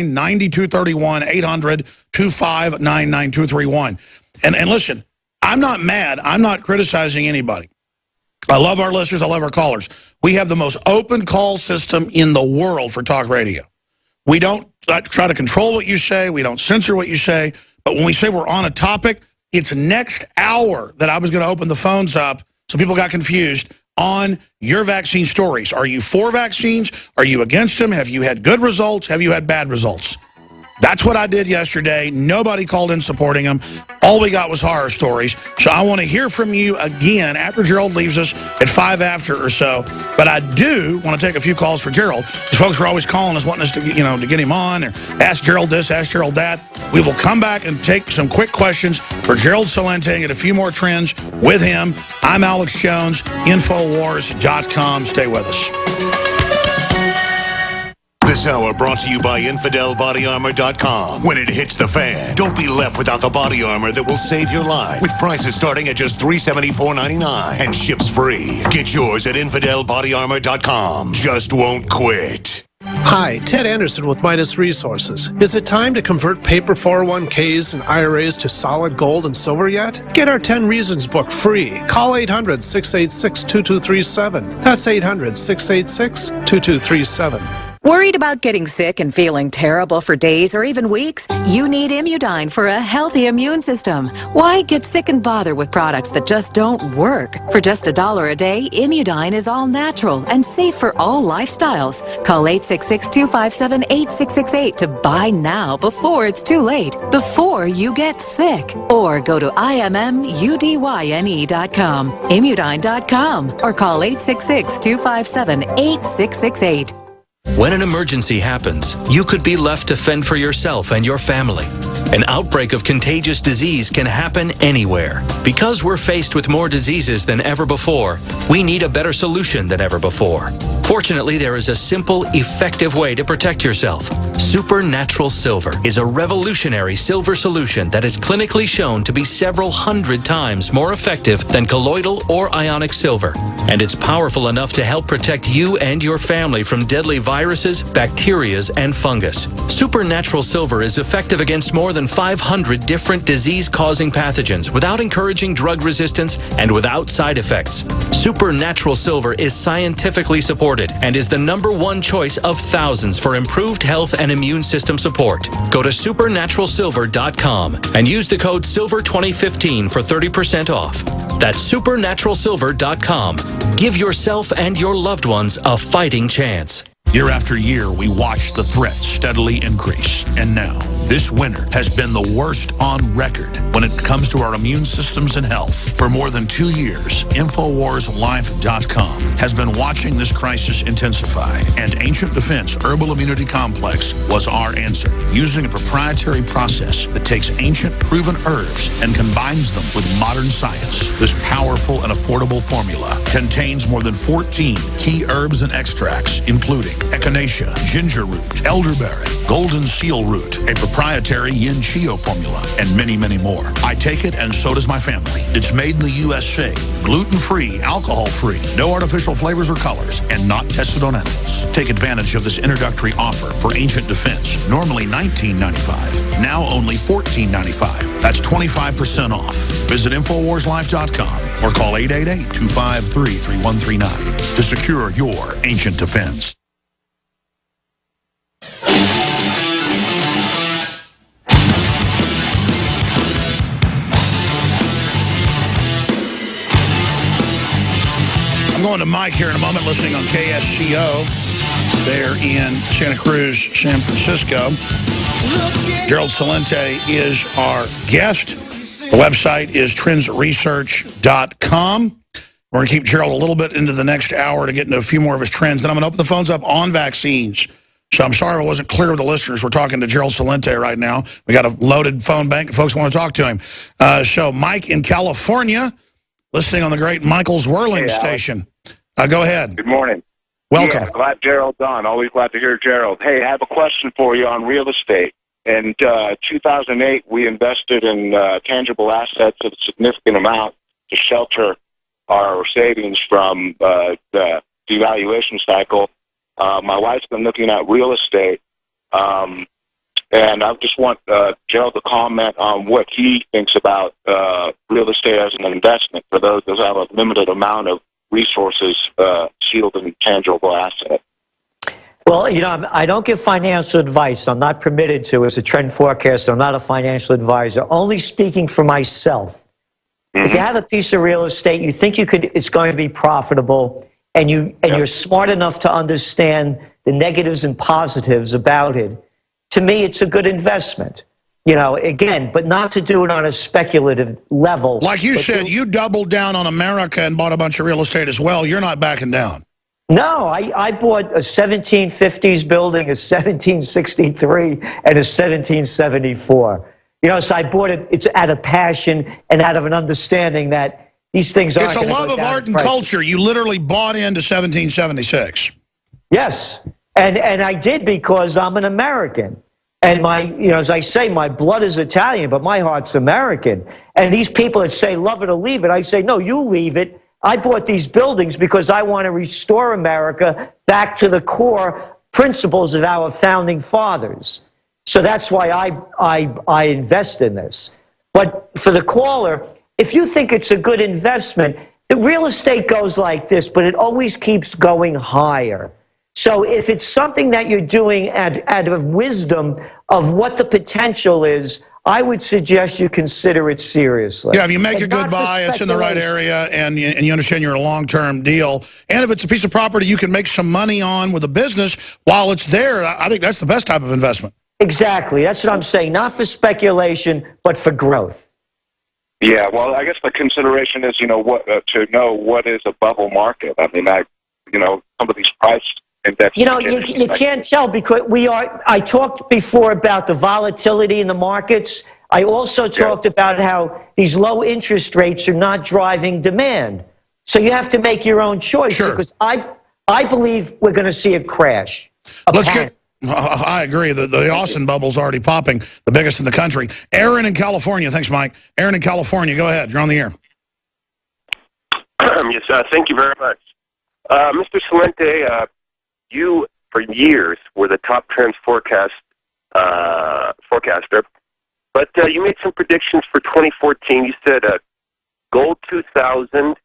9231 800-259-9231. And listen, I'm not mad. I'm not criticizing anybody. I love our listeners. I love our callers. We have the most open call system in the world for talk radio. We don't try to control what you say. We don't censor what you say. But when we say we're on a topic, it's next hour that I was going to open the phones up so people got confused on your vaccine stories. Are you for vaccines? Are you against them? Have you had good results? Have you had bad results? That's what I did yesterday. Nobody called in supporting them. All we got was horror stories. So I want to hear from you again after Gerald leaves us at 5 after or so. But I do want to take a few calls for Gerald, because folks were always calling us, wanting us to, to get him on, or ask Gerald this, ask Gerald that. We will come back and take some quick questions for Gerald Celente and get a few more trends with him. I'm Alex Jones, Infowars.com. Stay with us. This hour brought to you by InfidelBodyArmor.com. When it hits the fan, don't be left without the body armor that will save your life. With prices starting at just $374.99 and ships free. Get yours at InfidelBodyArmor.com. Just won't quit. Hi, Ted Anderson with Midas Resources. Is it time to convert paper 401ks and IRAs to solid gold and silver yet? Get our 10 Reasons book free. Call 800-686-2237. That's 800-686-2237. Worried about getting sick and feeling terrible for days or even weeks? You need Immudyne for a healthy immune system. Why get sick and bother with products that just don't work? For just $1 a day, Immudyne is all natural and safe for all lifestyles. Call 866-257-8668 to buy now before it's too late, before you get sick. Or go to IMMUDYNE.com, Immudyne.com, or call 866-257-8668. When an emergency happens, you could be left to fend for yourself and your family. An outbreak of contagious disease can happen anywhere. Because we're faced with more diseases than ever before, we need a better solution than ever before. Fortunately, there is a simple, effective way to protect yourself. Supernatural Silver is a revolutionary silver solution that is clinically shown to be several hundred times more effective than colloidal or ionic silver. And it's powerful enough to help protect you and your family from deadly viruses, bacteria, and fungus. Supernatural Silver is effective against more than 500 different disease-causing pathogens without encouraging drug resistance and without side effects. Supernatural Silver is scientifically supported and is the #1 choice of thousands for improved health and immune system support. Go to supernaturalsilver.com and use the code SILVER2015 for 30% off. That's supernaturalsilver.com. Give yourself and your loved ones a fighting chance. Year after year, we watch the threats steadily increase. And now, this winter has been the worst on record when it comes to our immune systems and health. For more than 2 years, InfoWarsLife.com has been watching this crisis intensify. And Ancient Defense Herbal Immunity Complex was our answer, using a proprietary process that takes ancient proven herbs and combines them with modern science. This powerful and affordable formula contains more than 14 key herbs and extracts, including echinacea, ginger root, elderberry, golden seal root, a proprietary yin chio formula, and many, many more. I take it, and so does my family. It's made in the USA, gluten-free, alcohol-free, no artificial flavors or colors, and not tested on animals. Take advantage of this introductory offer for Ancient Defense, normally $19.95, now only $14.95. That's 25% off. Visit InfoWarsLife.com or call 888-253-3139 to secure your Ancient Defense. I'm going to Mike here in a moment, listening on KSCO there in Santa Cruz, San Francisco. Gerald Celente is our guest. The website is trendsresearch.com. We're going to keep Gerald a little bit into the next hour to get into a few more of his trends. Then I'm going to open the phones up on vaccines. So I'm sorry if I wasn't clear with the listeners. We're talking to Gerald Celente right now. We got a loaded phone bank. Folks want to talk to him. So Mike in California, listening on the great Michael's Whirling station. Go ahead. Good morning. Welcome. Yeah, glad Gerald's on. Always glad to hear Gerald. Hey, I have a question for you on real estate. In 2008, we invested in tangible assets of a significant amount to shelter our savings from the devaluation cycle. My wife's been looking at real estate. And I just want Gerald to comment on what he thinks about real estate as an investment for those that have a limited amount of resources sealed in tangible assets. Well, you know, I don't give financial advice. I'm not permitted to as a trend forecaster. I'm not a financial advisor. Only speaking for myself. If you have a piece of real estate, you think it's going to be profitable, and you're smart enough to understand the negatives and positives about it, to me, it's a good investment. You know, again, but not to do it on a speculative level. Like you said, you doubled down on America and bought a bunch of real estate as well. You're not backing down. No, I bought a 1750s building, a 1763, and a 1774. You know, so I bought it. It's out of passion and out of an understanding that these things are. It's a love of art and culture. You literally bought into 1776. Yes, and I did because I'm an American, and as I say, my blood is Italian, but my heart's American. And these people that say love it or leave it, I say no, you leave it. I bought these buildings because I want to restore America back to the core principles of our founding fathers. So that's why I invest in this. But for the caller, if you think it's a good investment, the real estate goes like this, but it always keeps going higher. So if it's something that you're doing out of wisdom of what the potential is, I would suggest you consider it seriously. Yeah, if you make a good buy, it's in the right area, and you understand you're a long-term deal. And if it's a piece of property you can make some money on with a business while it's there, I think that's the best type of investment. Exactly. That's what I'm saying. Not for speculation, but for growth. Yeah, well, I guess the consideration is, to know what is a bubble market. I mean, some of these price index. You can't tell because I talked before about the volatility in the markets. I also talked about how these low interest rates are not driving demand. So you have to make your own choice. Sure. Because I believe we're going to see a crash. I agree. The Austin bubble's already popping, the biggest in the country. Aaron in California. Thanks, Mike. Aaron in California. Go ahead. You're on the air. Yes, thank you very much. Mr. Celente, you, for years, were the top trends forecaster, but you made some predictions for 2014. You said gold 2000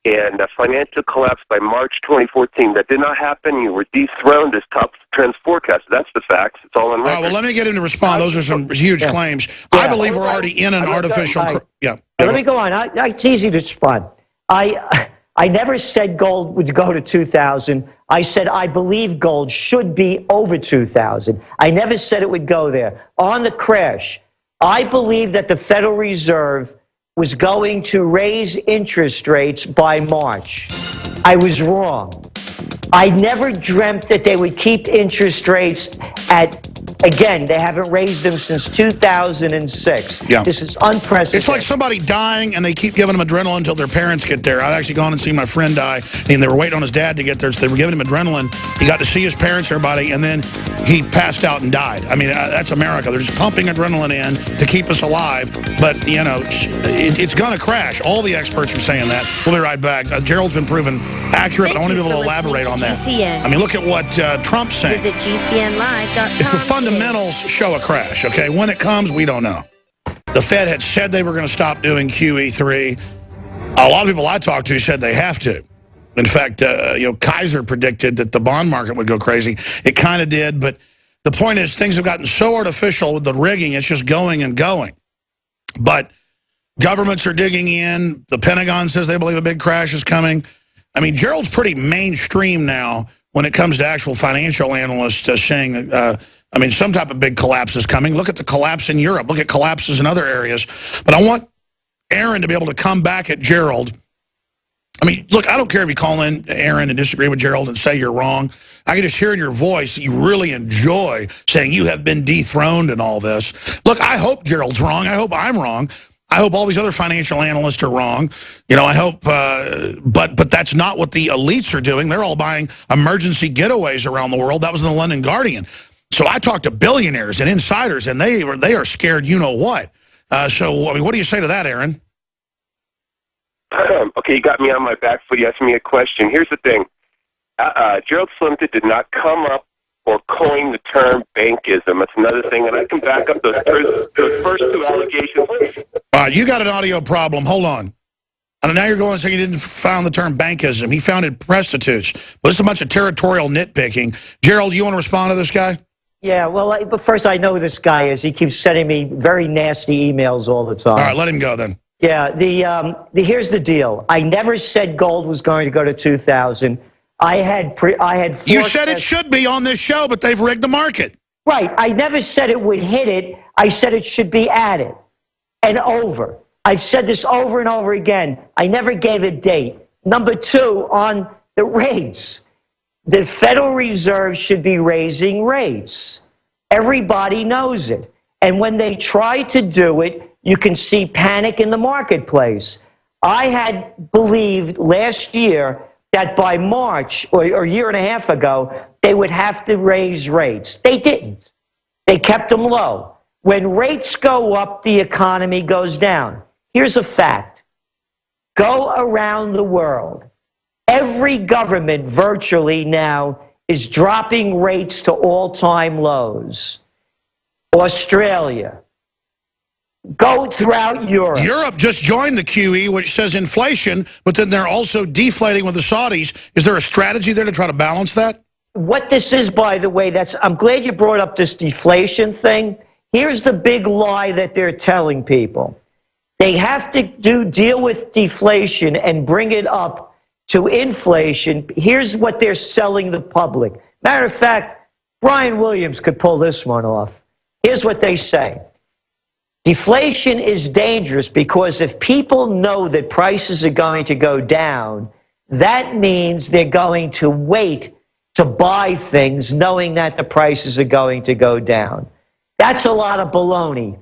and a financial collapse by March 2014. That did not happen. You were dethroned as top trends forecaster. That's the facts. It's all on record. Well, let me get him to respond. Those are some huge claims. Yeah. I believe we're already in an artificial... Let me go on. It's easy to respond. I never said gold would go to 2,000. I said I believe gold should be over 2,000. I never said it would go there. On the crash, I believe that the Federal Reserve was going to raise interest rates by March. I was wrong. I never dreamt that they would keep interest rates again, they haven't raised them since 2006. Yeah. This is unprecedented. It's like somebody dying and they keep giving them adrenaline until their parents get there. I've actually gone and seen my friend die, and they were waiting on his dad to get there, so they were giving him adrenaline. He got to see his parents, everybody, and then he passed out and died. I mean, that's America. They're just pumping adrenaline in to keep us alive, but, it's going to crash. All the experts are saying that. We'll be right back. Gerald's been proven accurate, but I want to be able to elaborate on that. GCN. I mean, look at what Trump's saying. Visit GCNlive.com. It's the fundamentals show a crash, okay? When it comes, we don't know. The Fed had said they were going to stop doing QE3. A lot of people I talked to said they have to. In fact, Kaiser predicted that the bond market would go crazy. It kind of did, but the point is things have gotten so artificial with the rigging, it's just going and going. But governments are digging in. The Pentagon says they believe a big crash is coming. I mean, Gerald's pretty mainstream now when it comes to actual financial analysts saying, some type of big collapse is coming. Look at the collapse in Europe. Look at collapses in other areas. But I want Aaron to be able to come back at Gerald. I mean, look, I don't care if you call in, Aaron, and disagree with Gerald and say you're wrong. I can just hear in your voice that you really enjoy saying you have been dethroned and all this. Look, I hope Gerald's wrong. I hope I'm wrong. I hope all these other financial analysts are wrong. I hope, but that's not what the elites are doing. They're all buying emergency getaways around the world. That was in the London Guardian. So I talked to billionaires and insiders, and they are scared you know what. What do you say to that, Aaron? Okay, you got me on my back foot. You asked me a question. Here's the thing. Gerald Celente did not come up or coined the term bankism. That's another thing, and I can back up those first two allegations. All right, you got an audio problem. Hold on. And now you're going and saying he didn't found the term bankism. He founded prostitutes. Well, this is a bunch of territorial nitpicking. Gerald, you want to respond to this guy? Yeah, well, but first, I know who this guy is. He keeps sending me very nasty emails all the time. All right, let him go then. Yeah, here's the deal. I never said gold was going to go to 2,000. I had You said it should be on this show, but they've rigged the market. Right. I never said it would hit it. I said it should be at it and over. I've said this over and over again. I never gave a date. Number two, on the rates. The Federal Reserve should be raising rates. Everybody knows it. And when they try to do it, you can see panic in the marketplace. I had believed last year that by March, or a year and a half ago, they would have to raise rates. They didn't. They kept them low. When rates go up, the economy goes down. Here's a fact. Go around the world. Every government virtually now is dropping rates to all-time lows. Australia. Go throughout Europe. Europe just joined the QE, which says inflation, but then they're also deflating with the Saudis. Is there a strategy there to try to balance that? What this is, by the way, I'm glad you brought up this deflation thing. Here's the big lie that they're telling people. They have to deal with deflation and bring it up to inflation. Here's what they're selling the public. Matter of fact, Brian Williams could pull this one off. Here's what they say. Deflation is dangerous because if people know that prices are going to go down, that means they're going to wait to buy things knowing that the prices are going to go down. That's a lot of baloney.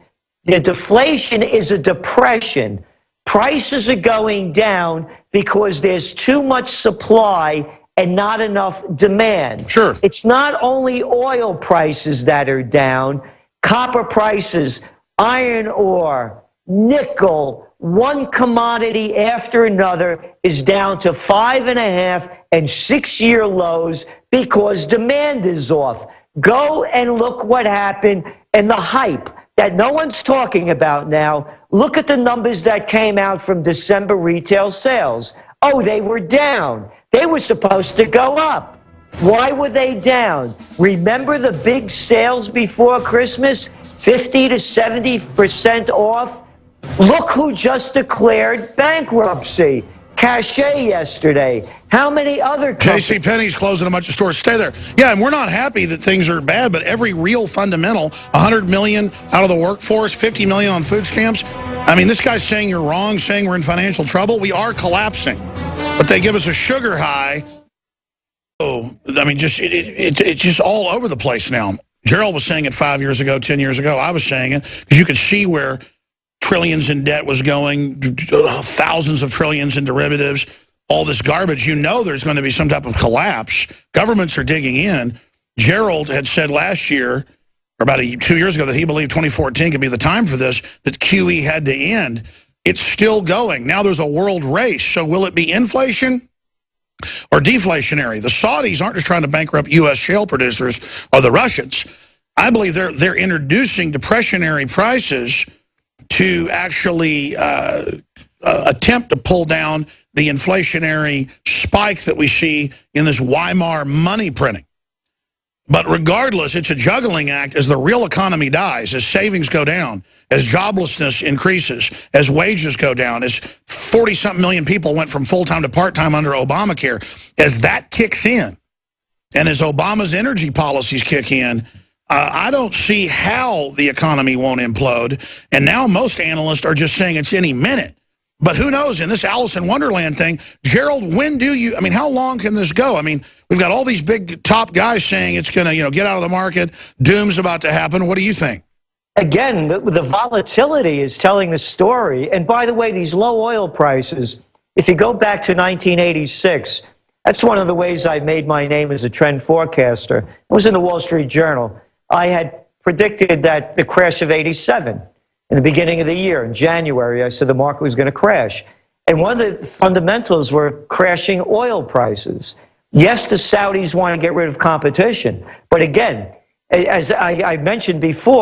The deflation is a depression. Prices are going down because there's too much supply and not enough demand. Sure. It's not only oil prices that are down, copper prices, iron ore, nickel, one commodity after another is down to 5.5 and 6-year lows because demand is off. Go and look what happened and the hype that no one's talking about now. Look at the numbers that came out from December retail sales. Oh, they were down. They were supposed to go up. Why were they down? Remember the big sales before Christmas? 50 to 70% off? Look who just declared bankruptcy. Cachet yesterday. How many other companies? JCPenney's closing a bunch of stores. Stay there. Yeah, and we're not happy that things are bad, but every real fundamental, 100 million out of the workforce, 50 million on food stamps. I mean, this guy's saying you're wrong, saying we're in financial trouble. We are collapsing. But they give us a sugar high. Oh, I mean, just it's just all over the place now. Gerald was saying it 5 years ago, 10 years ago. I was saying it because you could see where trillions in debt was going, thousands of trillions in derivatives, all this garbage. You know there's going to be some type of collapse. Governments are digging in. Gerald had said last year, or about 2 years ago, that he believed 2014 could be the time for this, that QE had to end. It's still going. Now there's a world race. So will it be inflation or deflationary? The Saudis aren't just trying to bankrupt U.S. shale producers or the Russians. I believe they're introducing depressionary prices to actually attempt to pull down the inflationary spike that we see in this Weimar money printing. But regardless, it's a juggling act as the real economy dies, as savings go down, as joblessness increases, as wages go down, as 40-something million people went from full-time to part-time under Obamacare. As that kicks in, and as Obama's energy policies kick in, I don't see how the economy won't implode. And now most analysts are just saying it's any minute. But who knows, in this Alice in Wonderland thing, Gerald, how long can this go? I mean, we've got all these big top guys saying it's going to, get out of the market. Doom's about to happen. What do you think? Again, the volatility is telling the story. And by the way, these low oil prices, if you go back to 1986, that's one of the ways I made my name as a trend forecaster. It was in the Wall Street Journal. I had predicted that the crash of 87 in the beginning of the year, in January, I said the market was going to crash. And one of the fundamentals were crashing oil prices. Yes, the Saudis want to get rid of competition. But again, as I mentioned before,